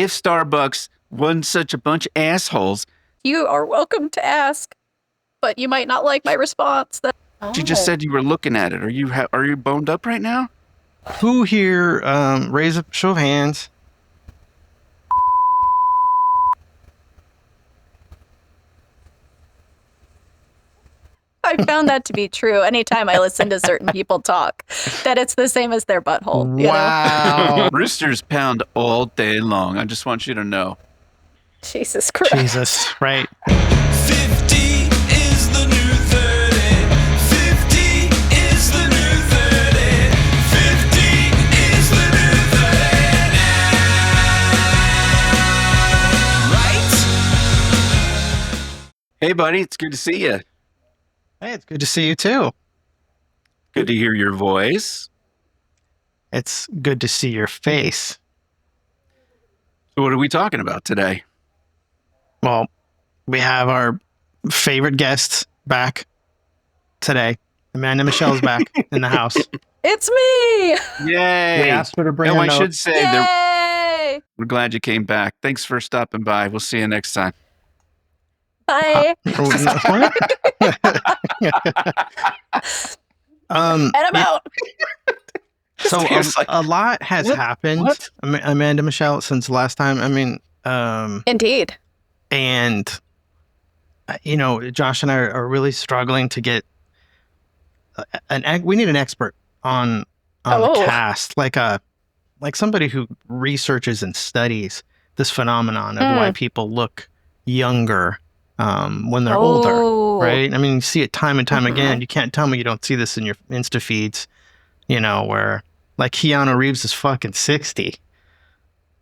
if Starbucks wasn't such a bunch of assholes. You are welcome to ask, but you might not like my response. You just said you were looking at it. Are you boned up right now? Who here, raise a show of hands. I found that to be true anytime I listen to certain people talk, that it's the same as their butthole. Wow. Roosters pound all day long. I just want you to know. Jesus Christ. Jesus, right. 50 is the new 30. 50 is the new 30. 50 is the new 30 now. Right? Hey, buddy, it's good to see you. Hey, it's good to see you too. Good to hear your voice. It's good to see your face. So what are we talking about today? Well, we have our favorite guest back today. Amanda Michelle's back in the house. It's me! Yay! We asked her to bring No, her I notes. should say Yay! we're glad you came back. Thanks for stopping by. We'll see you next time. Bye. And I'm out. So It's like, a lot has happened, What? Amanda Michelle, since last time. I mean, Indeed. and Josh and I are really struggling to get we need an expert on the cast, like somebody who researches and studies this phenomenon of why people look younger when they're older, right? I mean, you see it time and time again. You can't tell me you don't see this in your Insta feeds, where like Keanu Reeves is fucking 60.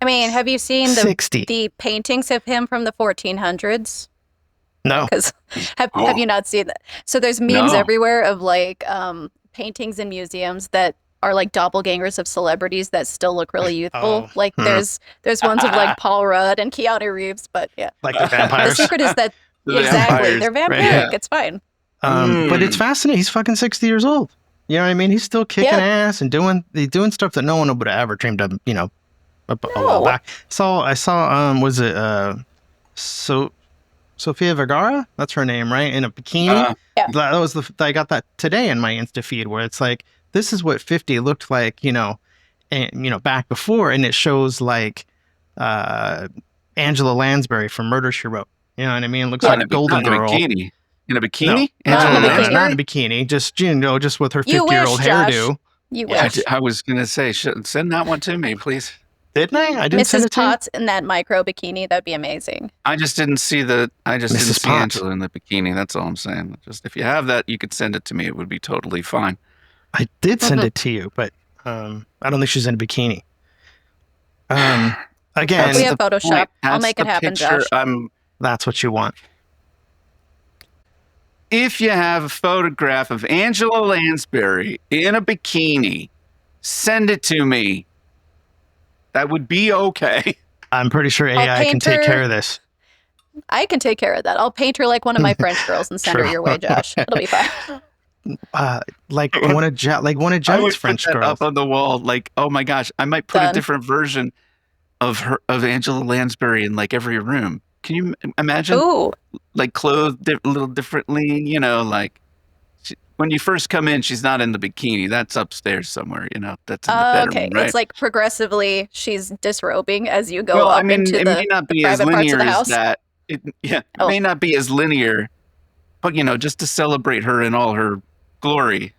I mean, have you seen 60. the paintings of him from the 1400s? No. Because have you not seen that? So there's memes No. everywhere of like paintings in museums that are like doppelgangers of celebrities that still look really youthful. Like there's ones of like Paul Rudd and Keanu Reeves, but yeah. Like the The vampires. secret is that The exactly vampires, they're right, vampiric. yeah. It's fine. But it's fascinating. He's fucking 60 years old. You know what I mean? He's still kicking ass and doing stuff that no one would have ever dreamed of, a while back. So I saw, was it Sofia Vergara? That's her name, right? In a bikini. Yeah. That was I got that today in my Insta feed where it's like, this is what 50 looked like, back before, and it shows like Angela Lansbury from Murder, She Wrote. You know what I mean? It looks like a golden girl. In a bikini? No, Angela Not in a Lansbury? bikini. not in a bikini. Just just with her You 50-year-old wish, hairdo. Josh. You Yeah, wish. I was going to say, send that one to me, please. Didn't I? I didn't send Mrs. it to you? Potts in that micro bikini, that'd be amazing. I just didn't see Mrs. Potts. Angela in the bikini. That's all I'm saying. Just if you have that, you could send it to me. It would be totally fine. I did send it to you, but I don't think she's in a bikini. Again, That's We have the Photoshop. point. I'll That's make it the happen, picture Josh. that's what you want. If you have a photograph of Angela Lansbury in a bikini, send it to me. That would be okay. I'm pretty sure AI can paint take her- care of this. I can take care of that. I'll paint her like one of my French girls and send her True. your way, Josh. It'll be fine. Like one of I Jack's would French put that girls. up on the wall. Like, oh my gosh, I might put Done. a different version of Angela Lansbury in like every room. Can you imagine? Ooh. Like clothed a little differently, like when you first come in, she's not in the bikini. That's upstairs somewhere, that's in the bedroom, Okay. right? It's like progressively she's disrobing as you go well, up I mean, into it the may not be as private parts linear of the as house. that. It Oh. may not be as linear, but just to celebrate her in all her glory.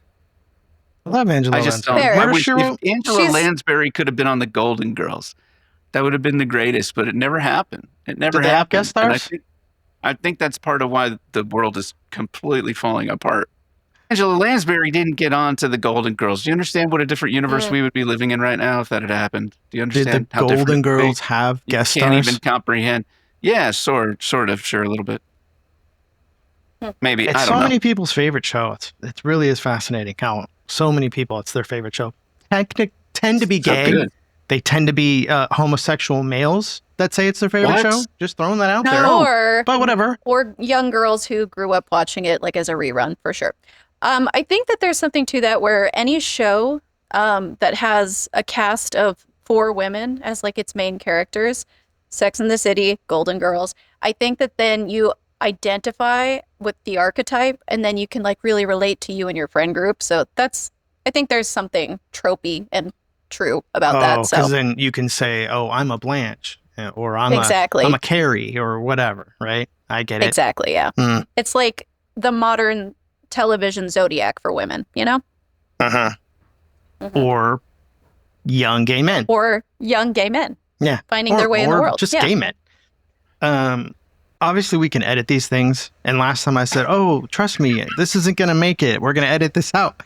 I love Angela I just don't. Lansbury. Fair. I Murder, wish She Wrote? if Angela She's- Lansbury could have been on the Golden Girls, that would have been the greatest. But it never happened. It never Did they have happened. guest And stars? I think that's part of why the world is completely falling apart. Angela Lansbury didn't get on to the Golden Girls. Do you understand what a different universe we would be living in right now if that had happened? Do you Did understand the how different Golden it would be? Girls have You guest can't stars? even comprehend. Yeah, sure, a little bit. Maybe, It's I so don't know. many people's favorite show. It really is fascinating how so many people, it's their favorite show. Tend to be So gay. good. They tend to be homosexual males that say it's their favorite What? show. Just throwing that out there. Or But whatever. young girls who grew up watching it like as a rerun for sure. I think that there's something to that where any show that has a cast of 4 women as like its main characters Sex and the City, Golden Girls. I think that then you identify with the archetype and then you can like really relate to you and your friend group. So I think there's something tropey and true about that. So because then you can say, "Oh, I'm a Blanche," or I'm exactly. a Carrie," or whatever, right? I get it. Exactly, yeah. It's like the modern television Zodiac for women, you know? Or young gay men. Or young gay men. Yeah. Finding their way in the world. Just gay men. Obviously, we can edit these things. And last time I said, "Oh, trust me, this isn't going to make it. We're going to edit this out."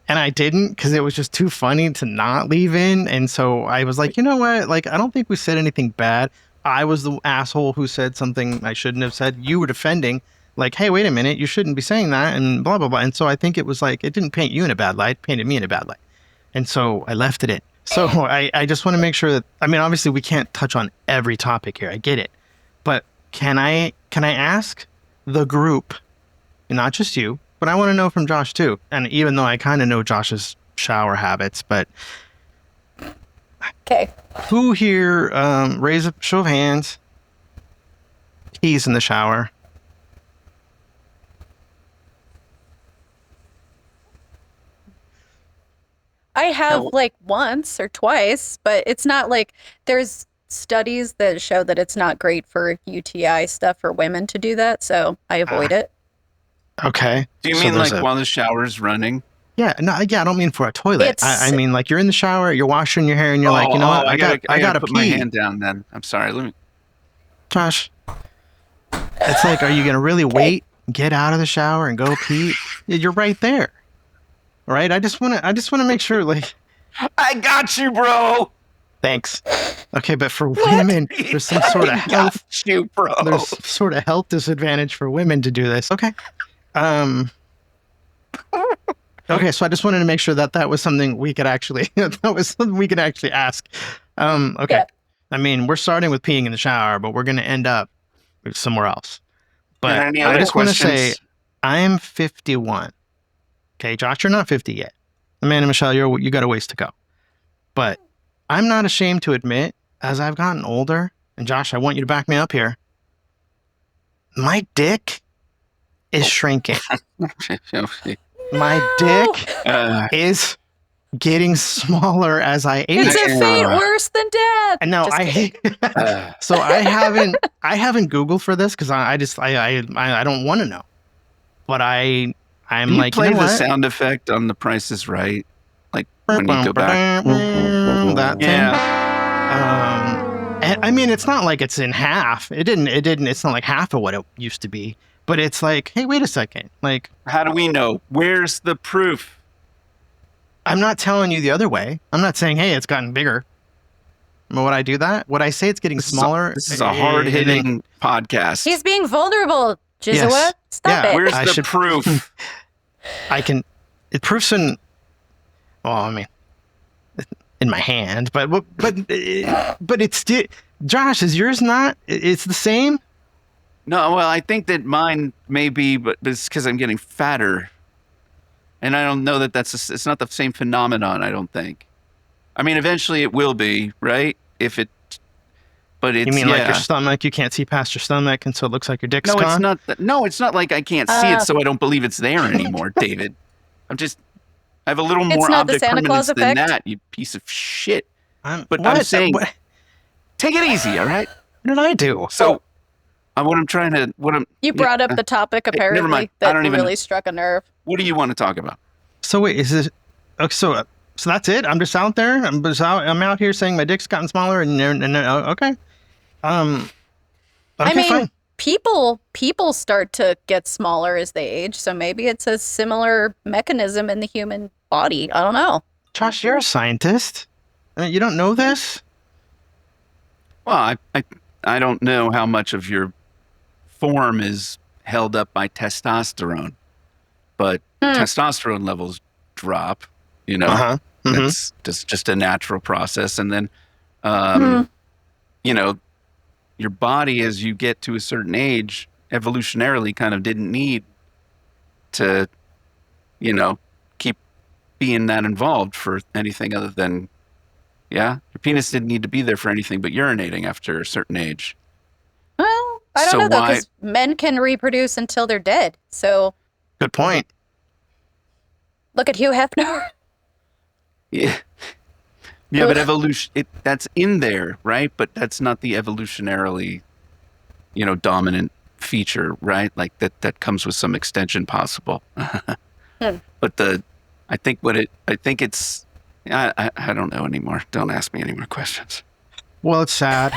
And I didn't because it was just too funny to not leave in. And so I was like, you know what? Like, I don't think we said anything bad. I was the asshole who said something I shouldn't have said. You were defending, like, hey, wait a minute, you shouldn't be saying that, and blah, blah, blah. And so I think it was like, it didn't paint you in a bad light, it painted me in a bad light. And so I left it in. So I just want to make sure that, I mean, obviously we can't touch on every topic here. I get it. But can I ask the group, not just you, but I want to know from Josh too. And even though I kind of know Josh's shower habits, but okay, who here, raise a show of hands, pees in the shower? I have like once or twice, but it's not like there's studies that show that it's not great for UTI stuff for women to do that, so I avoid it. Okay. Do you mean like while the shower's running? Yeah, no, yeah, I don't mean for a toilet. I mean like you're in the shower, you're washing your hair, and you're like, you know what? I gotta put pee. my hand down. Then I'm sorry. Let me. Josh, it's like, are you gonna really wait, get out of the shower, and go pee? You're right there, right? I just wanna make sure, like. I got you, bro. Thanks. Okay, but for women, there's some sort of health. You, bro. There's some sort of health disadvantage for women to do this. Okay. Okay, so I just wanted to make sure that was something we could actually ask. Okay. Yeah. I mean, we're starting with peeing in the shower, but we're going to end up somewhere else. But I just want to say, I am 51. Okay, Josh, you're not 50 yet. Amanda, Michelle, you got a ways to go. But I'm not ashamed to admit, as I've gotten older, and Josh, I want you to back me up here, my dick is shrinking. My dick is getting smaller as I age. It's a fate worse than death. And no, so I haven't Googled for this because I don't want to know. But I'm like, play the sound effect on The Price is Right, like when you go back. That thing. And I mean, it's not like it's in half. It's not like half of what it used to be. But it's like, hey, wait a second. Like, how do we know? Where's the proof? I'm not telling you the other way. I'm not saying, hey, it's gotten bigger. Would I do that? Would I say it's getting smaller? This is a hard-hitting podcast. He's being vulnerable, Jizawa. Yes. Stop it. Where's the proof? Proof's in, well, I mean, in my hand, but it's still, Josh, is yours not? It's the same? No, well, I think that mine may be, but it's because I'm getting fatter. And I don't know that it's not the same phenomenon, I don't think. I mean, eventually it will be, right? But it's, you mean like your stomach, you can't see past your stomach, and so it looks like your dick's gone? It's not like I can't see it, so I don't believe it's there anymore, David. I have a little more object permanence than that, you piece of shit. I'm saying, take it easy, all right? What did I do? So, you brought up the topic, apparently, never mind. that really struck a nerve. What do you want to talk about? So wait, is this, okay, so that's it? I'm just out there? I'm out here saying my dick's gotten smaller and okay. Okay, I mean, fine. People start to get smaller as they age, so maybe it's a similar mechanism in the human body. I don't know. Josh, you're a scientist. I mean, you don't know this? Well, I don't know how much of your form is held up by testosterone, but testosterone levels drop, you know, that's just a natural process. And then, you know, your body, as you get to a certain age, evolutionarily kind of didn't need to, you know, keep being that involved for anything other than Yeah, your penis didn't need to be there for anything but urinating after a certain age. Well, I don't So know though, why- because men can reproduce until they're dead. So Good point. look at Hugh Hefner. Yeah. Yeah, but evolution, that's in there, right? But that's not the evolutionarily, dominant feature, right? Like that comes with some extension possible. But I think it's, I don't know anymore. Don't ask me any more questions. Well, it's sad.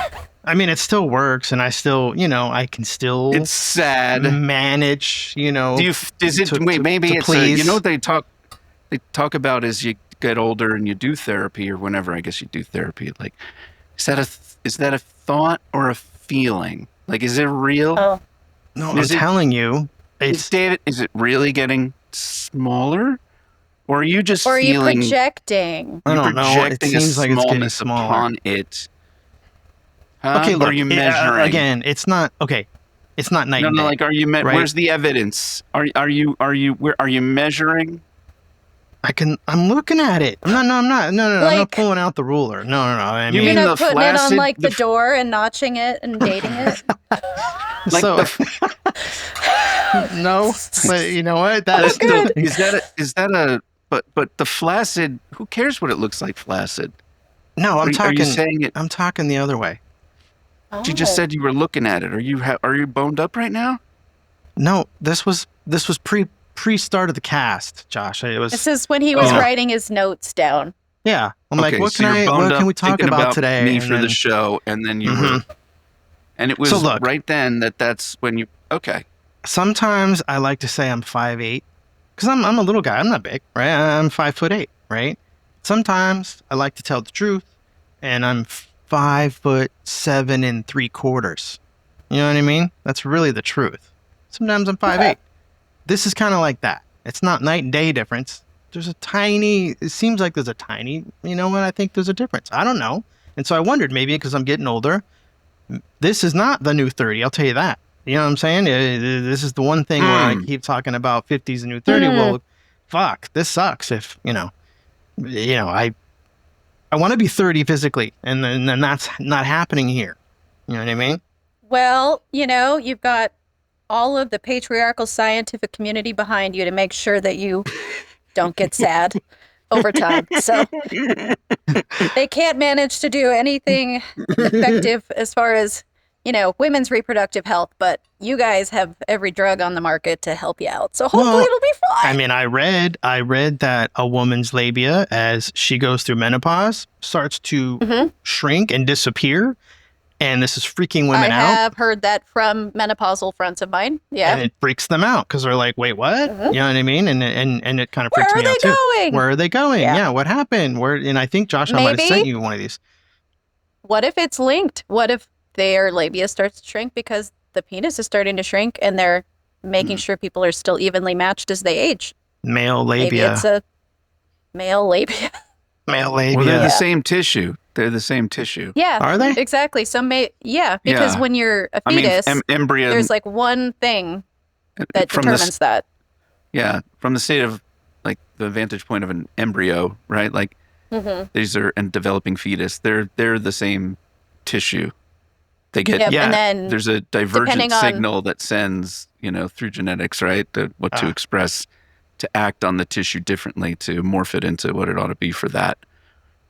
I mean, it still works, and I still, I can still It's sad. manage, Maybe to it's please. what they talk about as you get older and you do therapy, or whenever I guess you do therapy. Like, is that a thought or a feeling? Like, is it real? Oh, No, I'm Is it- telling you, Is it really getting smaller, or are you just or are you feeling? projecting? I you're don't know. It projecting a seems like it's getting smallness smaller. upon it. Huh? Okay, look. Are you measuring? Again, it's not okay. It's not night No, and no. day. Like, are you? right? Where's the evidence? Are you measuring? I'm looking at it. I'm not. I'm not Like- pulling out the ruler. No. I You mean, You're mean not the putting it on flaccid- like the the- door and notching it and dating it. Like so no. But you know what? That's Is that a? But the flaccid. Who cares what it looks like flaccid? no. I'm Are you talking. saying it? I'm talking the other way. You just Oh. said you were looking at it. Are you boned up right now? No, this was pre start of the cast, Josh. It was This is when he was Oh. writing his notes down. yeah. I'm like, Okay, what so can you're boned what can up we talk thinking about today? Me And for the then- show, and then you were, Mhm. and it was So look. right then that's when you. Okay. Sometimes I like to say I'm 5'8", because I'm a little guy. I'm not big, right? I'm 5'8", right? Sometimes I like to tell the truth, and I'm 5'7 3/4. You know what I mean? That's really the truth. Sometimes I'm 5'8". This is kind of like that. It's not night and day difference. It seems like there's a tiny, I think there's a difference. I don't know. And so I wondered, maybe because I'm getting older, this is not the new 30. I'll tell you that. You know what I'm saying? This is the one thing where I keep talking about 50's the new 30. Well, fuck, this sucks if, I want to be 30 physically, and then that's not happening here. You know what I mean? Well, you've got all of the patriarchal scientific community behind you to make sure that you don't get sad over time. So they can't manage to do anything effective as far as, women's reproductive health, but you guys have every drug on the market to help you out. So hopefully Well, it'll be fine. I mean, I read that a woman's labia, as she goes through menopause, starts to shrink and disappear, and this is freaking women I out. have heard that from menopausal friends of mine. Yeah. And it freaks them out because they're like, wait, what? You know what I mean? And it kind of Where freaks are me they out too. going? Where are they going? Yeah. Yeah, what happened? And I think Josh, I might have Maybe. sent you one of these. What if it's linked? What if their labia starts to shrink because the penis is starting to shrink and they're making sure people are still evenly matched as they age? Male Maybe labia. it's a male labia. Male Well, they're labia. the same tissue. They're the same tissue. Yeah. Are they? Exactly. So because Yeah. when you're a I mean, fetus, embryo. there's like one thing that from determines that. from the state of like the vantage point of an embryo, right? Like these are a developing fetus. They're the same tissue. They get Yep. Yeah. And then there's a divergent depending on- signal that sends, through genetics, right? What to express, to act on the tissue differently, to morph it into what it ought to be for that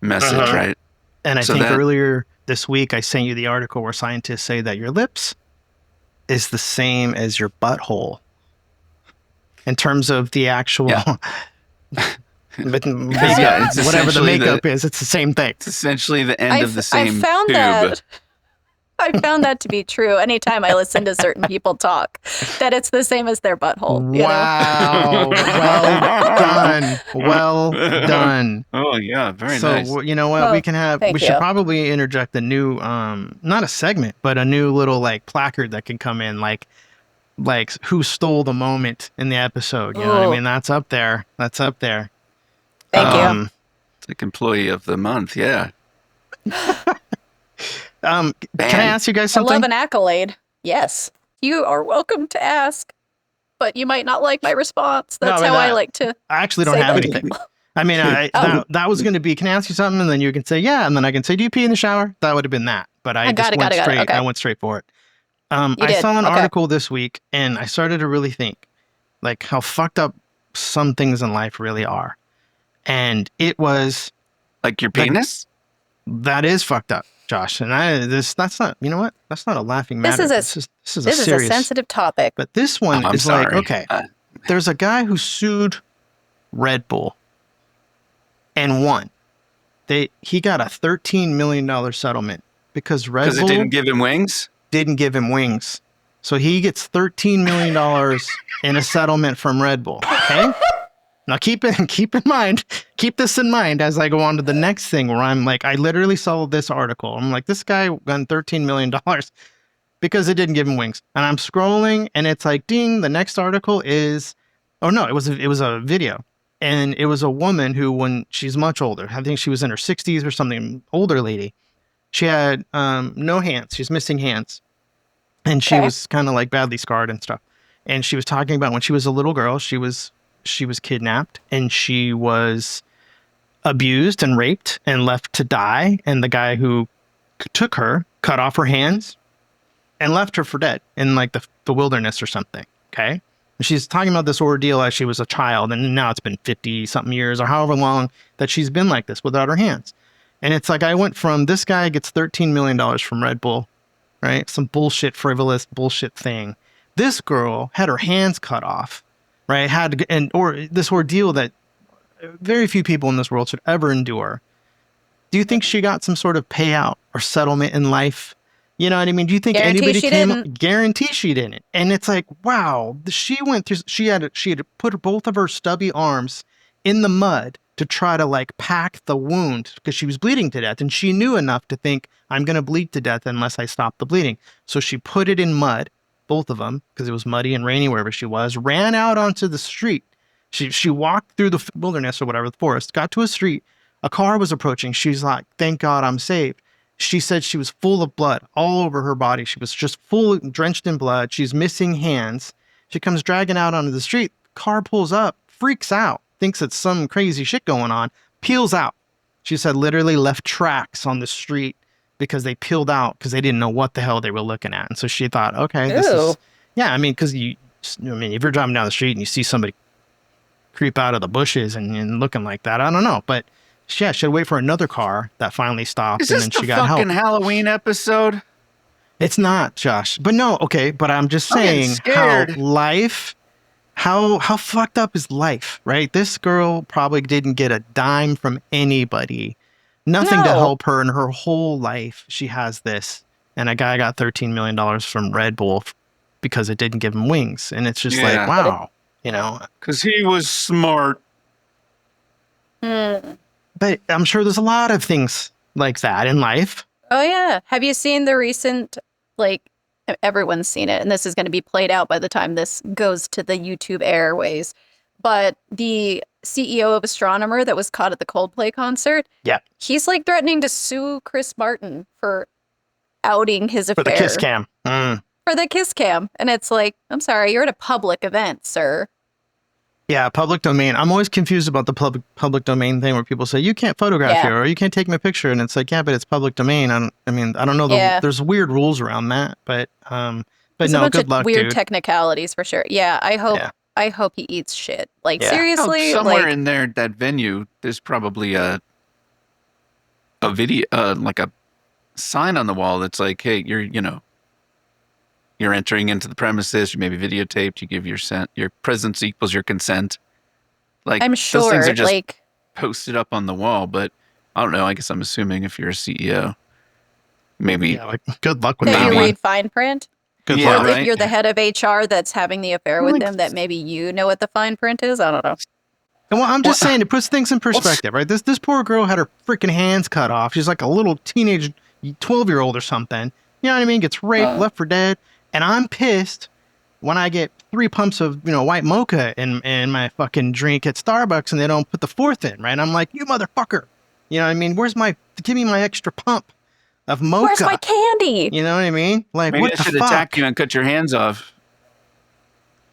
message, right? And I So think that- earlier this week I sent you the article where scientists say that your lips is the same as your butthole in terms of the actual. Yeah. But Yeah, it's whatever the essentially makeup is, it's the same thing. It's essentially the end of the same I found tube. that. I found that to be true anytime I listen to certain people talk, that it's the same as their butthole. Wow. Well done. Well done. Oh yeah, very So nice. you know what, Oh, we can have. thank We should you. probably interject a new, not a segment, but a new little like placard that can come in, like who stole the moment in the episode. You know what I Ooh. mean? That's up there. That's up there. Thank you. It's like employee of the month. Yeah. Can I ask you guys I something? love an accolade. Yes. You are welcome to ask, but you might not like my response. That's No, how but I like to I actually don't say have that to anything. people. I mean, that was going to be, can I ask you something? And then you can say, yeah. And then I can say, do you pee in the shower? That would have been that. But I went straight for it. I saw an article this week and I started to really think like how fucked up some things in life really are. And it was like your penis. That is fucked up, Josh. And that's not, you know what? That's not a laughing matter. This is a sensitive topic. But this one is like, okay, there's a guy who sued Red Bull and won. He got a $13 million settlement because Red Bull didn't give him wings. Didn't give him wings. So he gets $13 million in a settlement from Red Bull. Okay. Now keep this in mind as I go on to the next thing where I'm like, I literally saw this article. I'm like, this guy won $13 million because it didn't give him wings. And I'm scrolling and it's like, ding, the next article is, oh no, it was a video. And it was a woman who, when she's much older, I think she was in her 60s or something, older lady. She had no hands. She's missing hands. And she was kind of like badly scarred and stuff. And she was talking about when she was a little girl, she was kidnapped and she was abused and raped and left to die. And the guy who took her cut off her hands and left her for dead in like the wilderness or something. Okay. And she's talking about this ordeal as she was a child. And now it's been 50 something years or however long that she's been like this without her hands. And it's like, I went from this guy gets $13 million from Red Bull, right? Some bullshit, frivolous bullshit thing. This girl had her hands cut off, right? Or this ordeal that very few people in this world should ever endure. Do you think she got some sort of payout or settlement in life? You know what I mean? Do you think anybody guarantee she didn't? And it's like, wow, she went through, she had to put both of her stubby arms in the mud to try to like pack the wound because she was bleeding to death. And she knew enough to think, I'm going to bleed to death unless I stop the bleeding. So she put it in mud, both of them, because it was muddy and rainy wherever she was, ran out onto the street. She walked through the wilderness or whatever, the forest, got to a street. A car was approaching. She's like, thank God I'm saved. She said she was full of blood all over her body. She was just drenched in blood. She's missing hands. She comes dragging out onto the street. Car pulls up, freaks out, thinks it's some crazy shit going on, peels out. She said literally left tracks on the street because they peeled out because they didn't know what the hell they were looking at. And so she thought, okay, this is, yeah, I mean, because if you're driving down the street and you see somebody creep out of the bushes and looking like that, I don't know. But yeah, she had to wait for another car that finally stopped and then she got help. Is this the fucking Halloween episode? It's not, Josh. But no, okay, but I'm just saying how life... How fucked up is life, right? This girl probably didn't get a dime from anybody. Nothing to help her in her whole life. She has this. And a guy got $13 million from Red Bull because it didn't give him wings. And it's just like, wow, you know. Because he was smart. But I'm sure there's a lot of things like that in life. Oh, yeah. Have you seen the recent, like, everyone's seen it, and this is going to be played out by the time this goes to the YouTube airways. But the CEO of Astronomer that was caught at the Coldplay concert, he's like threatening to sue Chris Martin for outing his affair. For the kiss cam. For the kiss cam. And it's like, I'm sorry, you're at a public event, sir. Yeah, public domain. I'm always confused about the public domain thing where people say, you can't photograph here or you can't take my picture. And it's like, yeah, but it's public domain. I don't know. There's weird rules around that. But no, good luck, weird technicalities for sure. Yeah, I hope he eats shit. Like, seriously. Somewhere in there, that venue, there's probably a video, like a sign on the wall that's like, hey, you're entering into the premises. You may be videotaped. You give your presence equals your consent. Like, I'm sure, those things are just posted up on the wall. But I don't know. I guess I'm assuming if you're a CEO, maybe good luck with that. You read fine print. Good luck. If you're the head of HR that's having the affair with them, that maybe you know what the fine print is. I don't know. Well, I'm just saying it puts things in perspective, right? This poor girl had her freaking hands cut off. She's like a little teenage 12-year-old or something. You know what I mean? Gets raped, left for dead. And I'm pissed when I get 3 pumps of, white mocha in my fucking drink at Starbucks and they don't put the 4th in, right? I'm like, you motherfucker. You know what I mean? Give me my extra pump of mocha. Where's my candy? You know what I mean? Like, maybe what I the should fuck? attack you and cut your hands off.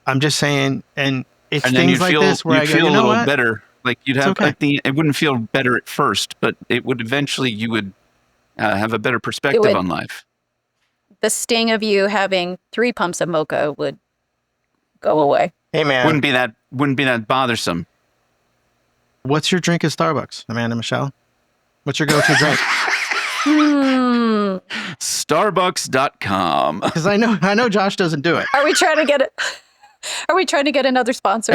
I'm just saying, and it's and then things like this where I go, feel you a know little what? better. Like you'd It's have okay. it wouldn't feel better at first, but it would eventually you would have a better perspective would. on life. The sting of you having 3 pumps of mocha would go away. Hey, man. Wouldn't be that bothersome. What's your drink at Starbucks, Amanda Michelle? What's your go-to drink? Starbucks.com. Because I know Josh doesn't do it. Are we trying to get it? Are we trying to get another sponsor?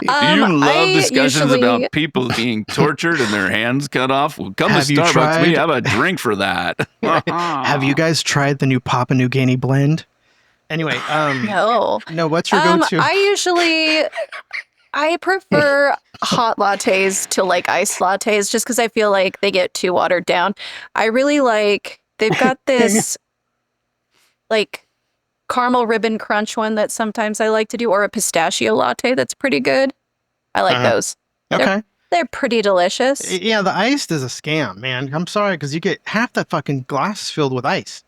You love I discussions usually- about people being tortured and their hands cut off. Well, come Have to you Starbucks. We tried- have a drink for that. Have you guys tried the new Papua New Guinea blend? Anyway, No. no, what's your go-to? I prefer hot lattes to like iced lattes just because I feel like they get too watered down. I really like, they've got this like caramel ribbon crunch one that sometimes I like to do, or a pistachio latte that's pretty good. I like those. Okay. They're pretty delicious. Yeah, the iced is a scam, man. I'm sorry, because you get half that fucking glass filled with ice.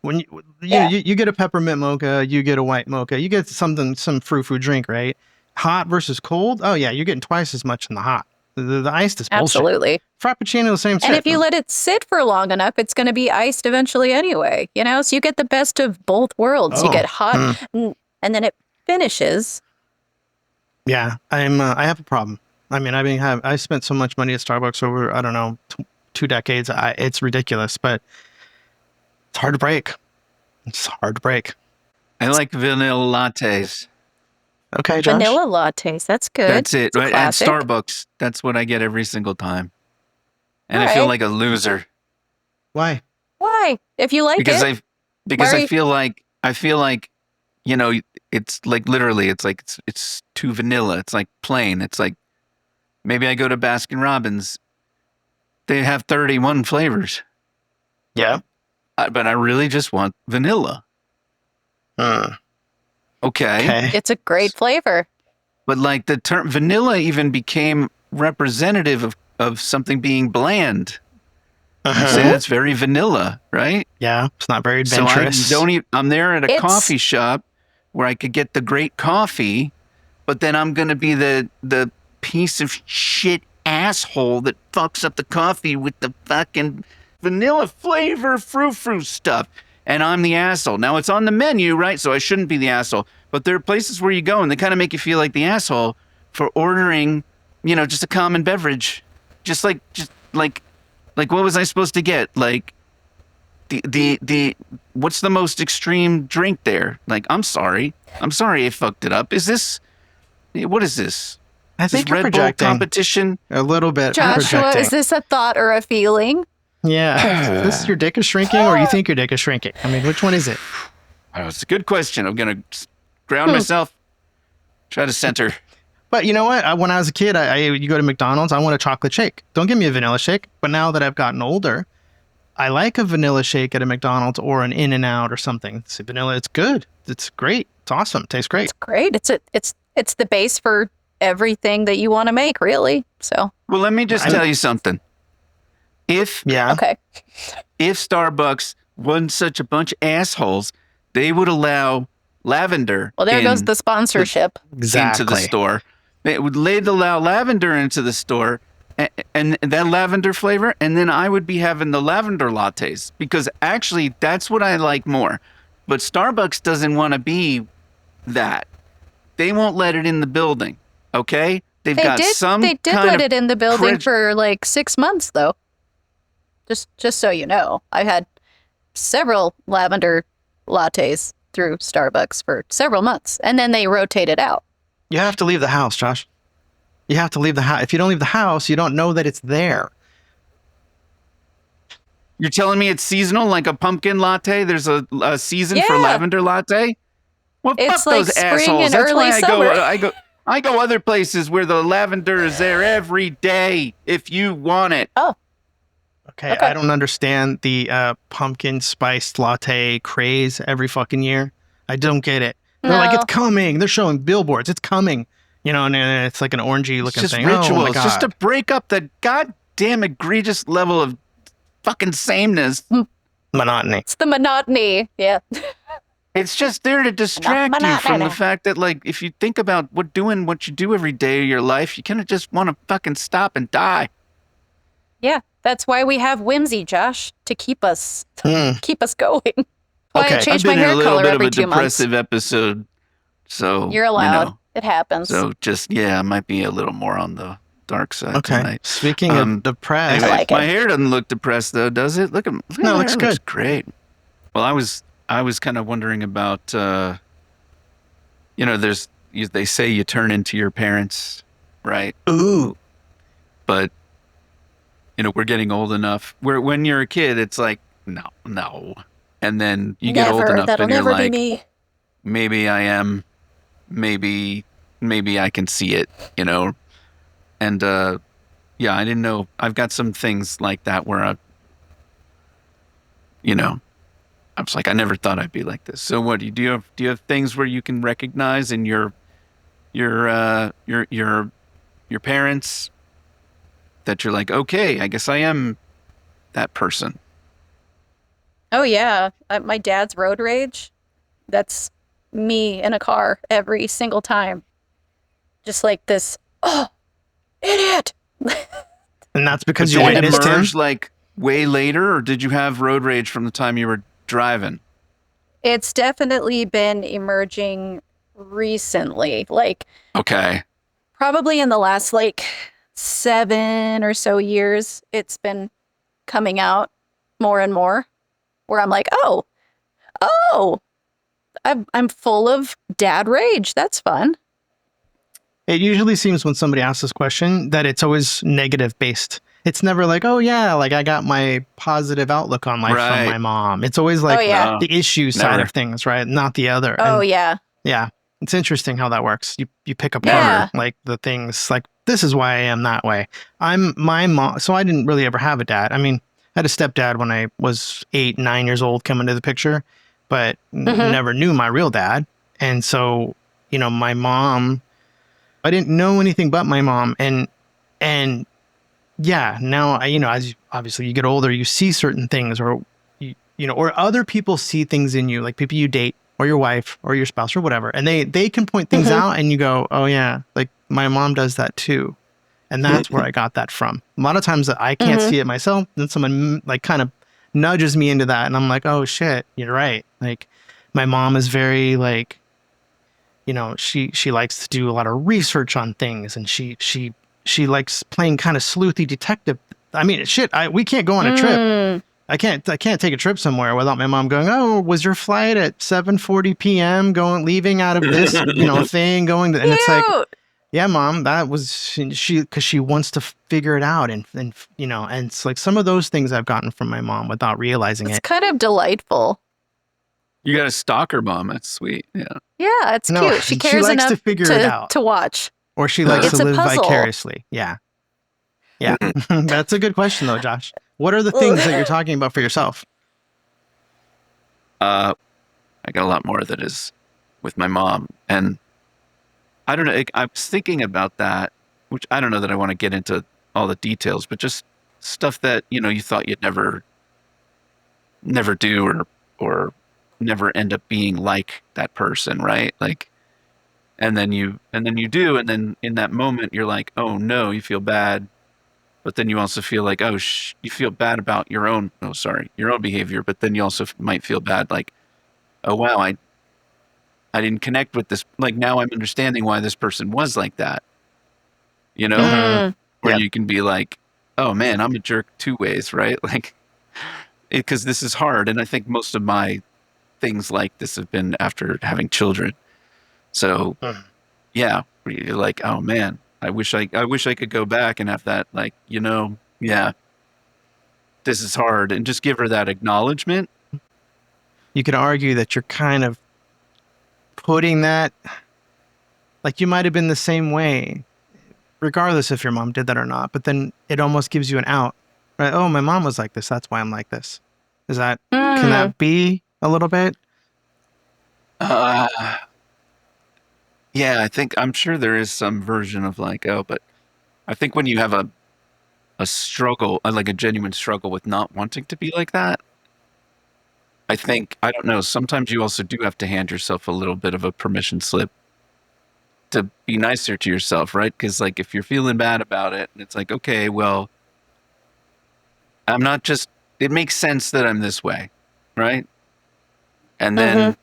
When you get a peppermint mocha, you get a white mocha, you get some frou-frou drink, right? Hot versus cold. Oh yeah, you're getting twice as much in the hot. The iced is bullshit. Absolutely. Frappuccino, the same shit. And if you let it sit for long enough, it's going to be iced eventually anyway, you know? So you get the best of both worlds. You Oh, get hot and then it finishes. Yeah, I have a problem. I mean, I spent so much money at Starbucks over, I don't know, 2 decades. It's ridiculous, but it's hard to break. It's hard to break. I like vanilla lattes. Okay, Josh. Vanilla lattes, that's good. That's it. It's a Right at classic. Starbucks, that's what I get every single time. And I All feel right. like a loser Why? Why? If you like because it. I feel like you know, it's like literally it's too vanilla. It's like plain. It's like maybe I go to Baskin Robbins. They have 31 flavors. Yeah. But I really just want vanilla. Okay. It's a great flavor. But like the term vanilla even became representative of something being bland. You say that's very vanilla, right? Yeah, it's not very So adventurous. I'm there at a It's- coffee shop where I could get the great coffee, but then I'm going to be the piece of shit asshole that fucks up the coffee with the fucking vanilla flavor frou-frou stuff. And I'm the asshole. Now it's on the menu, right? So I shouldn't be the asshole. But there are places where you go and they kind of make you feel like the asshole for ordering, you know, just a common beverage. Just like what was I supposed to get? Like the what's the most extreme drink there? Like, I'm sorry I fucked it up. What is this? I Is this think you're Red Bull projecting competition? a little bit. Joshua, projecting. is this a thought or a feeling? Yeah. This your dick is shrinking, or you think your dick is shrinking? I mean, which one is it? Oh, it's a good question. I'm gonna ground myself, try to center. But you know what? When I was a kid, you go to McDonald's, I want a chocolate shake. Don't give me a vanilla shake. But now that I've gotten older, I like a vanilla shake at a McDonald's or an In-N-Out or something. It's vanilla. It's good. It's great. It's awesome. Tastes great. It's great. It's the base for everything that you want to make, really. So Well, let me just tell you something. If okay. if Starbucks wasn't such a bunch of assholes, they would allow lavender. Well, there goes the sponsorship. into the store. They'd allow lavender into the store, and that lavender flavor, and then I would be having the lavender lattes because actually that's what I like more. But Starbucks doesn't want to be that. They won't let it in the building. Okay, They did let it in the building for like 6 months, though. Just so you know, I had several lavender lattes through Starbucks for several months, and then they rotated out. You have to leave the house, Josh. You have to leave the house. If you don't leave the house, you don't know that it's there. You're telling me it's seasonal, like a pumpkin latte? There's a season for Yeah. lavender latte? Well, It's fuck like those spring assholes. and That's early why summer. I go other places where the lavender is there every day if you want it. Oh, Okay, Okay. I don't understand the pumpkin spiced latte craze every fucking year. I don't get it. They're like, No. it's coming. They're showing billboards. It's coming. You know, and it's like an orangey It's looking just thing. rituals, Oh my God. just to break up that goddamn egregious level of fucking sameness. Monotony. it's the monotony. Yeah. It's just there to distract you from the fact that, like, if you think about doing what you do every day of your life, you kind of just want to fucking stop and die. Yeah, that's why we have whimsy, Josh, to keep us going. Why I Okay. change I've my been in hair a little color bit of every a 2 months. depressive episode, so You're allowed. It happens. So just I might be a little more on the dark side Okay. tonight. Speaking of depressed, Anyway, I like my it. hair doesn't look depressed though, does it? Look at No, my it looks hair good. looks great. Well, I was kind of wondering about they say you turn into your parents, right? Ooh. But we're getting old enough where when you're a kid, it's like no, and then you get old enough That'll and you're never like, be me. maybe I am, maybe I can see it, and I didn't know. I've got some things like that where I was like, I never thought I'd be like this. So what do you have things where you can recognize in your parents that you're like, okay, I guess I am that person? Oh yeah, my dad's road rage. That's me in a car every single time. Just like this. Oh, idiot! And that's because Did you it witnessed him? emerge like way later, or did you have road rage from the time you were driving? It's definitely been emerging recently. Like Okay. probably in the last 7 or so years, it's been coming out more and more. Where I'm like, oh, I'm full of dad rage. That's fun. It usually seems when somebody asks this question that it's always negative based. It's never like, oh yeah, like I got my positive outlook on life from my mom. It's always like the issue side of things, right? Not the other. Oh, and, yeah. Yeah. It's interesting how that works. You pick apart like the things like, this is why I am that way. My mom. So I didn't really ever have a dad. I mean, I had a stepdad when I was 8, 9 years old come into the picture, but never knew my real dad. And so, my mom, I didn't know anything but my mom. And yeah, now as obviously you get older, you see certain things or or other people see things in you, like people you date or your wife or your spouse or whatever. And they can point things out and you go, oh yeah, like my mom does that too. And that's where I got that from. A lot of times I can't see it myself. Then someone like kind of nudges me into that. And I'm like, oh shit, you're right. Like my mom is very like, she likes to do a lot of research on things, and she likes playing kind of sleuthy detective. I mean, shit, we can't go on a trip. I can't take a trip somewhere without my mom going, oh, was your flight at 7:40 p.m. leaving out of this, thing going to, and it's like, yeah, mom, that was because she wants to figure it out. And it's like some of those things I've gotten from my mom without realizing it. It's kind of delightful. You got a stalker mom. That's sweet. Yeah. Yeah, it's cute. She cares likes enough to figure it out. to watch. Or she likes It's to a live puzzle. vicariously. Yeah. Yeah. That's a good question though, Josh. What are the things that you're talking about for yourself? I got a lot more that is with my mom. And I don't know. I was thinking about that, which I don't know that I want to get into all the details, but just stuff that, you thought you'd never do or never end up being like that person, right? Like, and then you do, and then in that moment you're like, oh no, you feel bad, but then you also feel like, oh, you feel bad about your own behavior, but then you also might feel bad, like, oh wow, I didn't connect with this. Like now I'm understanding why this person was like that, where you can be like, oh man, I'm a jerk 2 ways, right? Like, because this is hard, and I think most of my things like this have been after having children. So, yeah, you're like, oh man, I wish I could go back and have that, like, yeah, this is hard, and just give her that acknowledgement. You could argue that you're kind of putting that, like you might have been the same way, regardless if your mom did that or not. But then it almost gives you an out, right? Oh, my mom was like this. That's why I'm like this. Is that can that be a little bit? Yeah, I'm sure there is some version of like, oh, but I think when you have a struggle, like a genuine struggle with not wanting to be like that, I think, I don't know, sometimes you also do have to hand yourself a little bit of a permission slip to be nicer to yourself, right? Because like if you're feeling bad about it, and it's like, okay, well, I'm not just, it makes sense that I'm this way, right? And then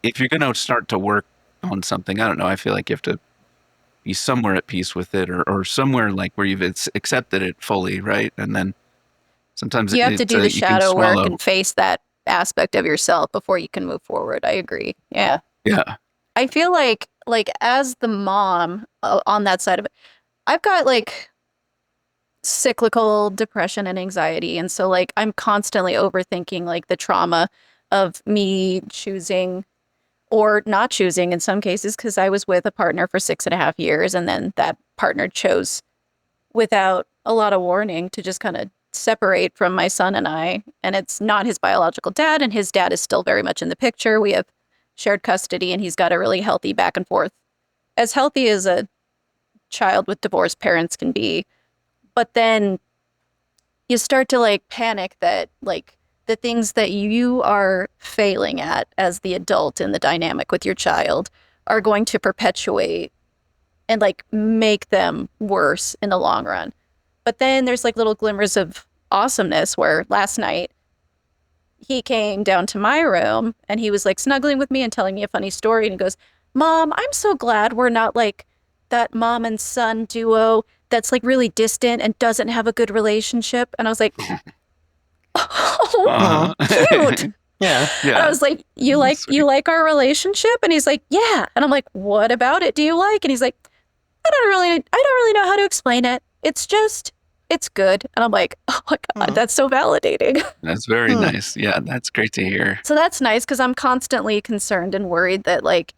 if you're going to start to work on something, I don't know, I feel like you have to be somewhere at peace with it, or somewhere like where you've accepted it fully, right? And then sometimes You have to do the you can shadow work swallow. and face that aspect of yourself before you can move forward. I agree. Yeah. Yeah. I feel like as the mom on that side of it, I've got like cyclical depression and anxiety. And so like I'm constantly overthinking like the trauma of me choosing or not choosing in some cases, because I was with a partner for 6.5 years, and then that partner chose without a lot of warning to just kind of separate from my son and I. And it's not his biological dad, and his dad is still very much in the picture. We have shared custody, and he's got a really healthy back and forth, as healthy as a child with divorced parents can be. But then you start to like panic that like the things that you are failing at as the adult in the dynamic with your child are going to perpetuate and like make them worse in the long run. But then there's like little glimmers of awesomeness where last night he came down to my room and he was like snuggling with me and telling me a funny story. And he goes, "Mom, I'm so glad we're not like that mom and son duo that's like really distant and doesn't have a good relationship." And I was like, oh, cute. Yeah. And I was like, you like our relationship? And he's like, yeah. And I'm like, what about it do you like? And he's like, I don't really know how to explain it. It's good. And I'm like, oh my God, that's so validating. That's very nice. Yeah, that's great to hear. So that's nice, because I'm constantly concerned and worried that like,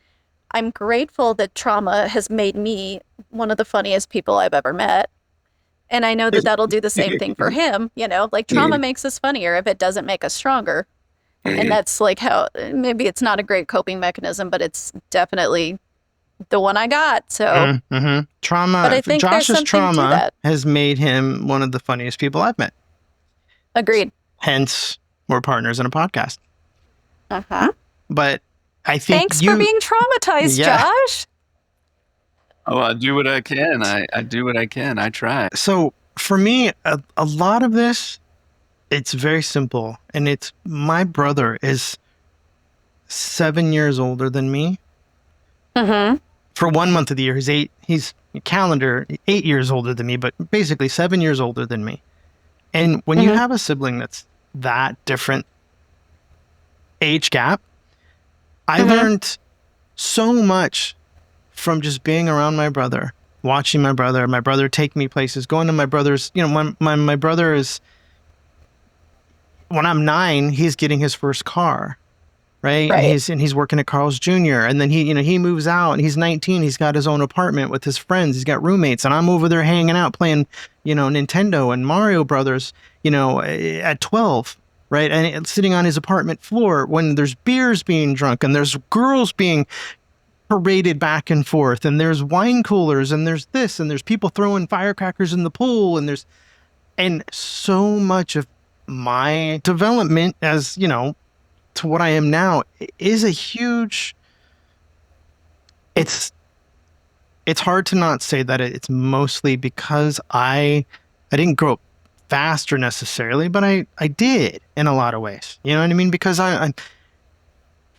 I'm grateful that trauma has made me one of the funniest people I've ever met. And I know that that'll do the same thing for him, you know, like trauma makes us funnier if it doesn't make us stronger. And that's like how, maybe it's not a great coping mechanism, but it's definitely the one I got. So trauma, but I think Josh's trauma has made him one of the funniest people I've met. Agreed. Hence, we're partners in a podcast. But I think thanks for being traumatized, Josh. Oh, I do what I can. I do what I can. I try. So for me, a lot of this, it's very simple. And it's my brother is 7 years older than me. For 1 month of the year, he's calendar 8 years older than me, but basically 7 years older than me. And when you have a sibling that's that different age gap, I learned so much from just being around my brother, watching my brother take me places, going to my brother's, you know, my brother is, when I'm 9, he's getting his first car, right? And he's working at Carl's Jr. And then he moves out and he's 19, he's got his own apartment with his friends, he's got roommates, and I'm over there hanging out playing, you know, Nintendo and Mario Brothers, you know, at 12. Right. And sitting on his apartment floor when there's beers being drunk and there's girls being paraded back and forth and there's wine coolers and there's this and there's people throwing firecrackers in the pool and so much of my development as, you know, to what I am now is a huge, it's hard to not say that it's mostly because I didn't grow up faster necessarily, but I did in a lot of ways. You know what I mean? Because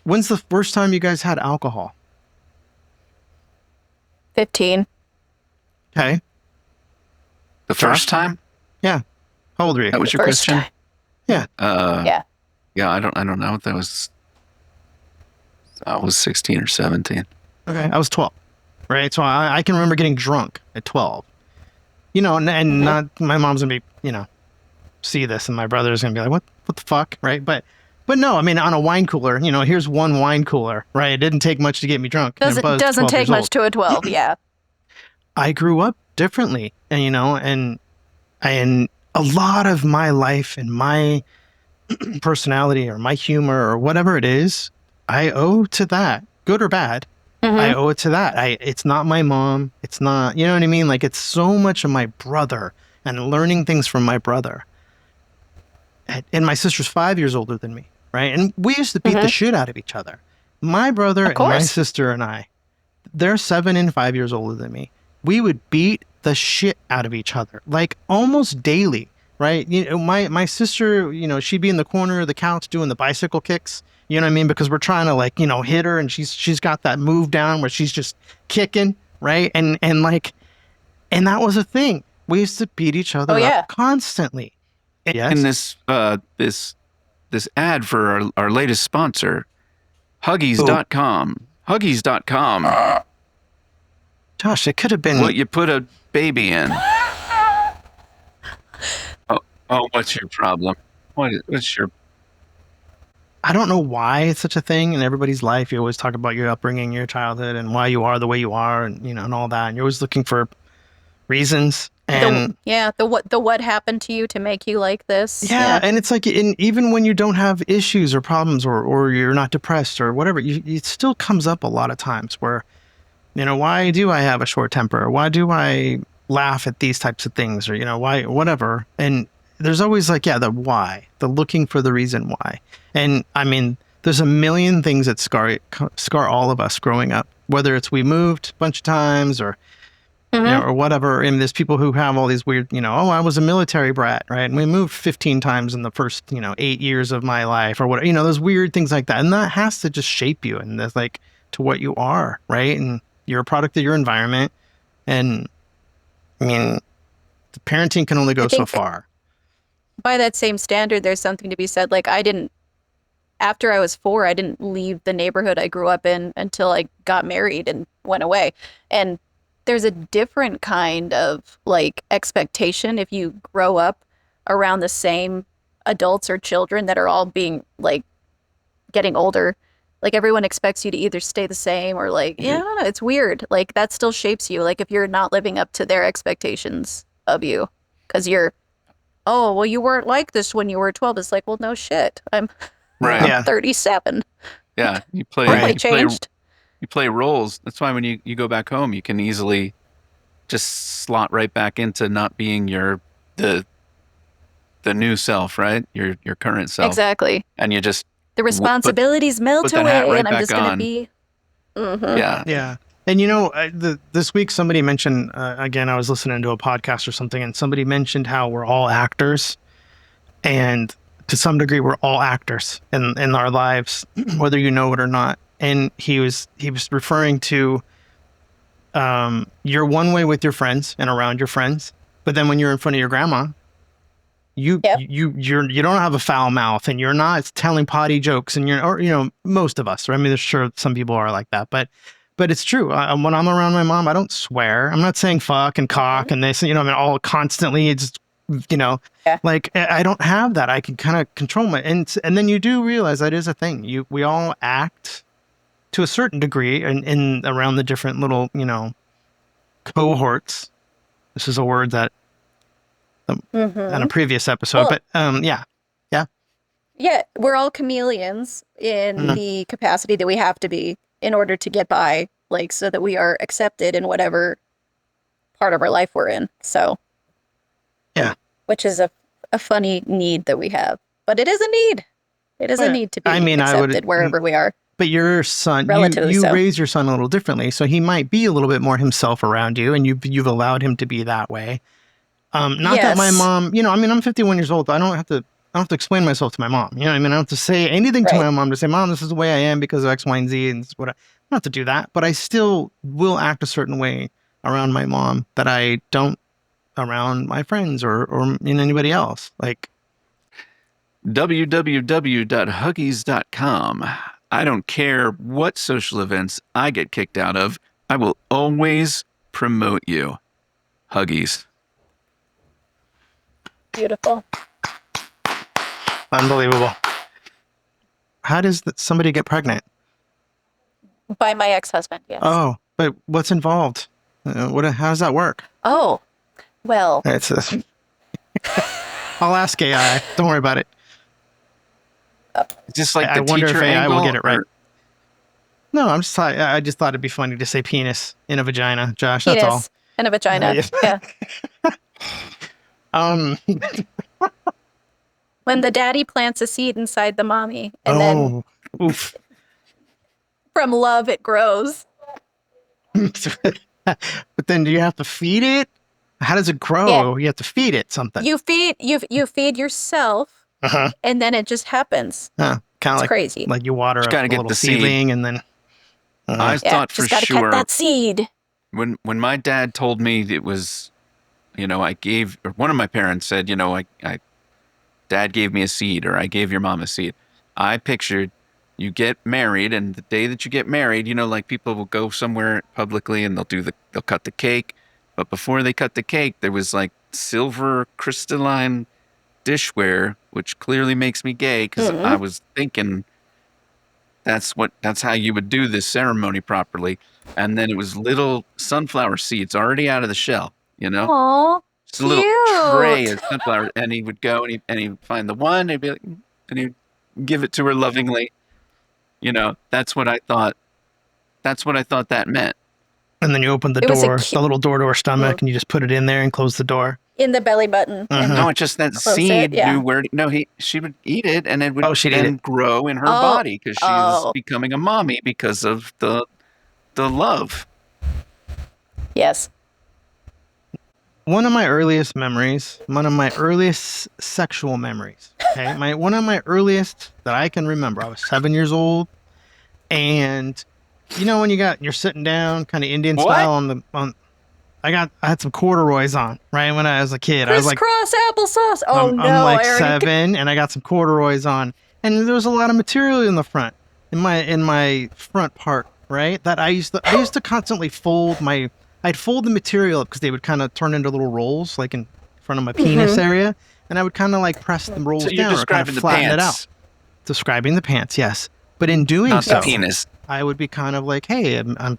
when's the first time you guys had alcohol? 15. Okay. The first time? Yeah. How old were you? That was your question? Time. Yeah. Yeah, I don't know. I was 16 or 17. Okay. I was 12. Right. So I can remember getting drunk at 12. You know, and not, my mom's gonna be, you know, see this, and my brother's gonna be like, what the fuck, right? But no, I mean, on a wine cooler, you know, here's one wine cooler, right? It didn't take much to get me drunk. Doesn't take much to a 12, yeah. I grew up differently, and you know, and a lot of my life and my personality or my humor or whatever it is, I owe to that, good or bad. I owe it to that. It's not my mom. It's not, you know what I mean? Like, it's so much of my brother and learning things from my brother. And my sister's 5 years older than me. right? And we used to beat the shit out of each other. My brother and my sister and I, they're 7 and 5 years older than me. We would beat the shit out of each other, like almost daily, right? You know, my sister, you know, she'd be in the corner of the couch doing the bicycle kicks, you know what I mean? Because we're trying to, like, you know, hit her, and she's got that move down where she's just kicking, right? And that was a thing. We used to beat each other up constantly. Yes. In this ad for our latest sponsor, Huggies.com. Huggies.com. Josh, it could have been what you put a baby in. Oh, what's your problem? What's your... I don't know why it's such a thing in everybody's life. You always talk about your upbringing, your childhood, and why you are the way you are, and, you know, and all that. And you're always looking for reasons. And the what happened to you to make you like this. Yeah. And it's like, even when you don't have issues or problems, or you're not depressed or whatever, it still comes up a lot of times where, you know, why do I have a short temper? Or why do I laugh at these types of things? Or, you know, why, whatever. And there's always like, the why, the looking for the reason why. And I mean, there's a million things that scar all of us growing up, whether it's we moved a bunch of times or, you know, or whatever. And there's people who have all these weird, you know, oh, I was a military brat, right? And we moved 15 times in the first, 8 years of my life or whatever, you know, those weird things like that. And that has to just shape you, and that's like to what you are, right? And you're a product of your environment. And I mean, the parenting can only go so far. By that same standard, there's something to be said. Like, after I was 4, I didn't leave the neighborhood I grew up in until I got married and went away. And there's a different kind of like expectation if you grow up around the same adults or children that are all being like getting older. Like, everyone expects you to either stay the same or like, I don't know, it's weird. Like, that still shapes you. Like, if you're not living up to their expectations of you, because you're, oh, well, you weren't like this when you were 12. It's like, well, no shit. I'm 37. Yeah, you play. Totally changed. You play roles. That's why when you go back home, you can easily just slot right back into not being the new self, right? Your current self. Exactly. And you just the responsibilities melt away, right, and I'm just going to be. Yeah. And, you know, this week somebody mentioned, again, I was listening to a podcast or something, and somebody mentioned how we're all actors, and to some degree, we're all actors in our lives, whether you know it or not. And he was referring to, you're one way with your friends and around your friends, but then when you're in front of your grandma, you don't have a foul mouth, and you're not telling potty jokes, and most of us, right? I mean, there's sure some people are like that, but it's true. When I'm around my mom, I don't swear. I'm not saying fuck and cock and this, I mean, all constantly. It's, like, I don't have that. I can kind of control my, and then you do realize that is a thing. We all act to a certain degree in around the different little, cohorts. This is a word that on a previous episode, but yeah, we're all chameleons in the capacity that we have to be in order to get by, like, so that we are accepted in whatever part of our life we're in. So which is a funny need that we have, but it is a need. It is a need to be accepted wherever we are. But your son, you raise your son a little differently, so he might be a little bit more himself around you, and you've allowed him to be that way. That my mom, I'm 51 years old. I don't have to explain myself to my mom. I don't have to say anything to my mom to say, Mom, this is the way I am because of X, Y, and Z, and this is what I don't have to do that. But I still will act a certain way around my mom that I don't around my friends or in anybody else. Like www.huggies.com. I don't care what social events I get kicked out of. I will always promote you. Huggies. Beautiful. Unbelievable. How does somebody get pregnant? By my ex-husband, yes. Oh, but what's involved? How does that work? Oh, well. I'll ask AI. Don't worry about it. Just like I the wonder if teacher AI will angle, get it right. No, I just thought it'd be funny to say penis in a vagina, Josh. That's all. Penis in a vagina. Yeah. When the daddy plants a seed inside the mommy, and then oof. from love it grows. But then do you have to feed it? How does it grow? You have to feed it something. You feed yourself, and then it just happens. Kind of like crazy. Like you water Just gotta a get little the seed. seedling, and then I thought for just gotta sure cut that seed. when my dad told me it was, I gave, or one of my parents said, Dad gave me a seed, or I gave your mom a seed. I pictured you get married, and the day that you get married, like people will go somewhere publicly and they'll cut the cake. But before they cut the cake, there was like silver crystalline dishware, which clearly makes me gay because I was thinking that's how you would do this ceremony properly. And then it was little sunflower seeds already out of the shell, Aww, just a little tray of sunflower. And he would go and he'd find the one, and he'd be like, and he'd give it to her lovingly. That's what I thought. That's what I thought that meant. And then you open the door, the little door to her stomach, and you just put it in there and close the door. In the belly button. No, it's just that seed knew where. She would eat it, and it would then grow in her body because she's becoming a mommy because of the love. Yes. One of my earliest memories, one of my earliest sexual memories. Okay, one of my earliest that I can remember. I was 7 years old, and when you're sitting down, kind of Indian style I had some corduroys on, right? When I was a kid, I was like, crisscross applesauce. Oh, no. I'm like 7 and I got some corduroys on, and there was a lot of material in the front, in my front part, right? That I used to constantly I'd fold the material up because they would kind of turn into little rolls, like in front of my penis area. And I would kind of like press the rolls down or kind of flatten it out. Describing the pants, yes. But in doing Not so, the penis. I would be kind of like, hey, I'm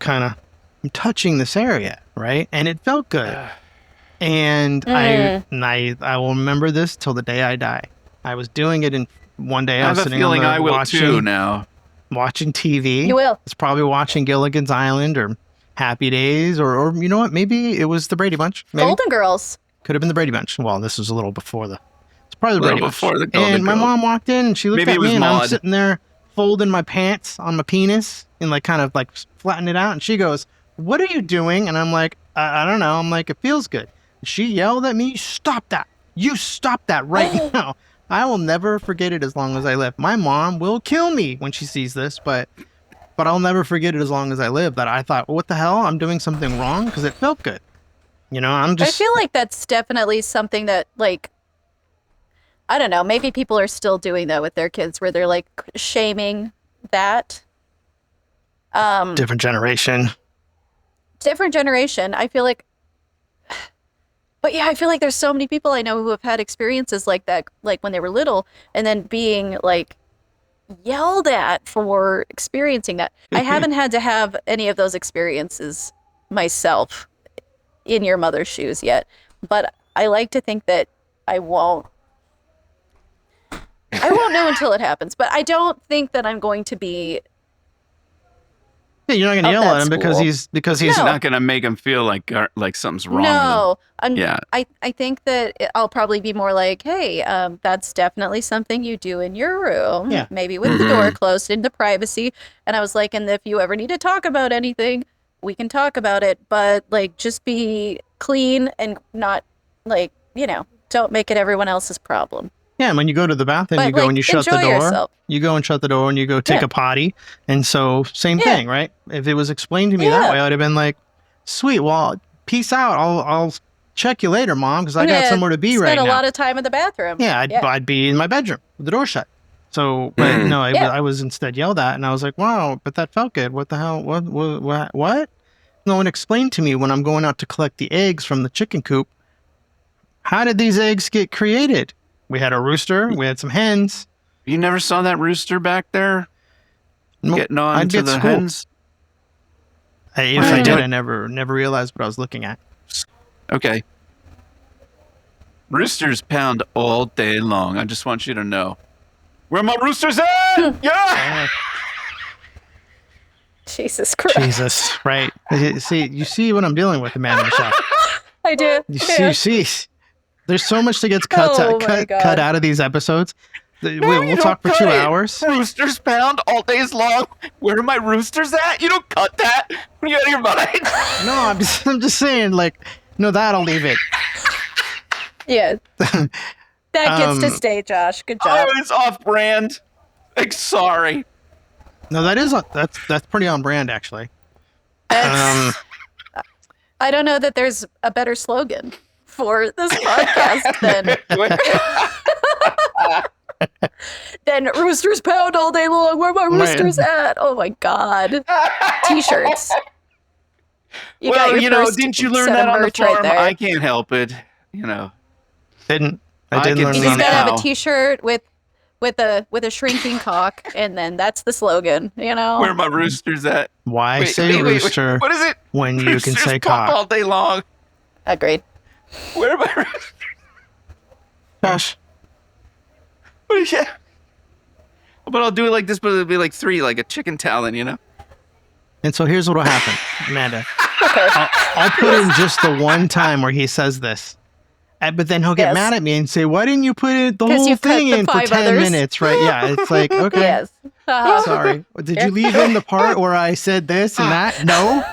touching this area, right? And it felt good. And I will remember this till the day I die. I was doing it, and one day I was sitting on the I will too now. Watching TV. You will. It's probably watching Gilligan's Island or Happy Days, or you know what? Maybe it was the Brady Bunch. Maybe. Golden Girls. Could have been the Brady Bunch. Well, this was a little before it's probably the Brady Bunch. Before the Golden And my Girls. mom walked in and she looked Maybe at me, and Maude. I'm sitting there folding my pants on my penis and like kind of like flatten it out. And she goes, "What are you doing?" And I'm like, I don't know. I'm like, it feels good. And she yelled at me, "Stop that. You stop that right now." I will never forget it as long as I live. My mom will kill me when she sees this, but I'll never forget it as long as I live. That I thought, what the hell? I'm doing something wrong because it felt good. I feel like that's definitely something that, like, I don't know, maybe people are still doing that with their kids where they're like shaming that. Different generation. I feel like, but yeah, I feel like there's so many people I know who have had experiences like that, like when they were little, and then being like yelled at for experiencing that. I haven't had to have any of those experiences myself in your mother's shoes yet, but I like to think that I won't know until it happens, but I don't think that I'm going to be. Yeah, you're not going to yell at him because he's No. Not going to make him feel like something's wrong No, with him. I think that I'll probably be more like, hey, that's definitely something you do in your room, maybe with the door closed into privacy. And I was like, and if you ever need to talk about anything, we can talk about it, but like just be clean and not like, don't make it everyone else's problem. Yeah, and when you go to the bathroom, But, you go like, and you shut the enjoy door. yourself. You go and shut the door and you go take a potty. And so, same thing, right? If it was explained to me that way, I would have been like, sweet, well, peace out. I'll check you later, Mom, because I got somewhere to be right now. Spend a lot of time in the bathroom. Yeah, I'd be in my bedroom with the door shut. So, but no, I was instead yelled at, and I was like, wow, but that felt good. What the hell? What? No one explained to me when I'm going out to collect the eggs from the chicken coop. How did these eggs get created? We had a rooster. We had some hens. You never saw that rooster back there getting on to the hens? If I did, I never realized what I was looking at. Okay. Roosters pound all day long. I just want you to know. Where my roosters at? Yeah! Jesus Christ. Jesus, right. You see what I'm dealing with, Amanda Michelle. I do. You see, There's so much that gets cut Oh my God. cut out of these episodes. You We'll don't talk for cut 2 it. hours. Roosters pound all days long. Where are my roosters at? You don't cut that. Are you out of your mind? No, I'm just saying, like, no, that'll leave it. Yeah. That gets to Um, stay, Josh. Good job. Oh, it's off brand. Like, sorry. No, that's pretty on brand, actually. That's, I don't know that there's a better slogan for this podcast than Roosters pound all day long. Where my roosters at? Oh my God. T-shirts. Well, you know, first didn't you learn set that of on the merch right farm? there. I can't help it. You know. I didn't I learn can it see You on just gotta now. have a T-shirt with a shrinking cock, and then that's the slogan. You know. Where are my roosters at? Why Wait, say wait, rooster What is it? when you can Roosters say pop cock? all day long. Agreed. Where are my roosters? Gosh. Yeah. But I'll do it like this, but it'll be like 3, like a chicken talon, you know? And so here's what'll happen, Amanda. Okay. I'll put in just the one time where he says this. But then he'll get Yes. mad at me and say, why didn't you put it, the 'Cause whole you've cut thing the in for 5 10 others. minutes, right? Yeah, it's like, okay. Yes. Uh-huh. Sorry. Did you leave in the part where I said this and that? No?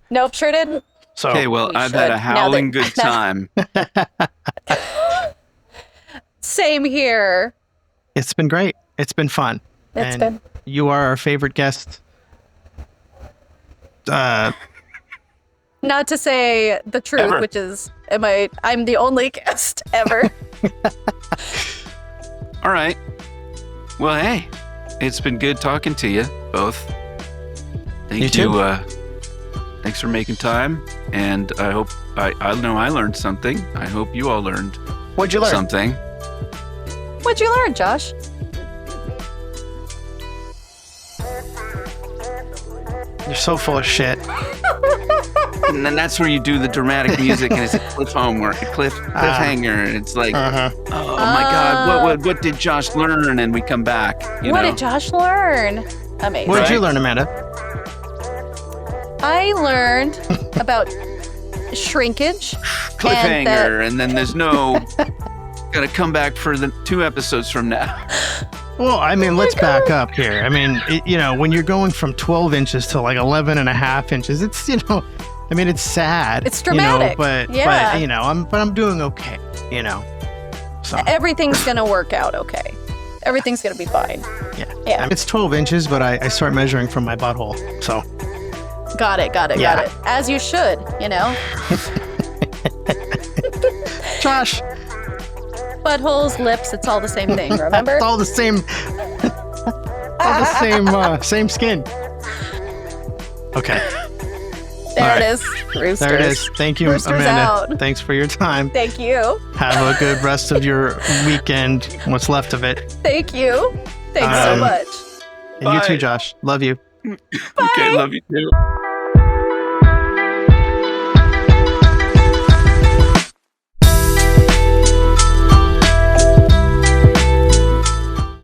Nope, sure didn't. So, Okay, well, You I've had should. a Now howling that- good time. Same here. it's been great. It's been fun. It's And been. You are our favorite guest. Not to say the truth, Ever. which is, I'm the only guest ever. All right. Well, hey, it's been good talking to you both. Thank You too. Thanks for making time, and I hope I know I learned something. I hope you all learned What'd you learn? something. What'd you learn, Josh? You're so full of shit. And then that's where you do the dramatic music, and it's a cliffhanger, and it's like, Uh-huh. oh my God, what did Josh learn? And we come back. You What know? did Josh learn? Amazing. What did Right. you learn, Amanda? I learned about shrinkage. Cliffhanger, and then there's no. Gotta come back for the 2 episodes from now. Well, I mean, let's back up here. I mean, when you're going from 12 inches to like 11 and a half inches, it's, I mean, it's sad. It's dramatic. But Yeah. I'm doing okay, So, Everything's gonna work out okay. Everything's gonna be fine. yeah. Yeah. It's 12 inches, but I start measuring from my butthole. So, Got it. Yeah. As you should, Josh, Buttholes, lips, it's all the same thing, remember? it's all the same, same skin. Okay. There all it right. is. Roosters. There it is. Thank you, Roosters Amanda. out. Thanks for your time. Thank you. Have a good rest of your weekend, what's left of it. Thank you. Thanks so Um, much. And you too, Bye. Josh. Love you. Okay, love you too.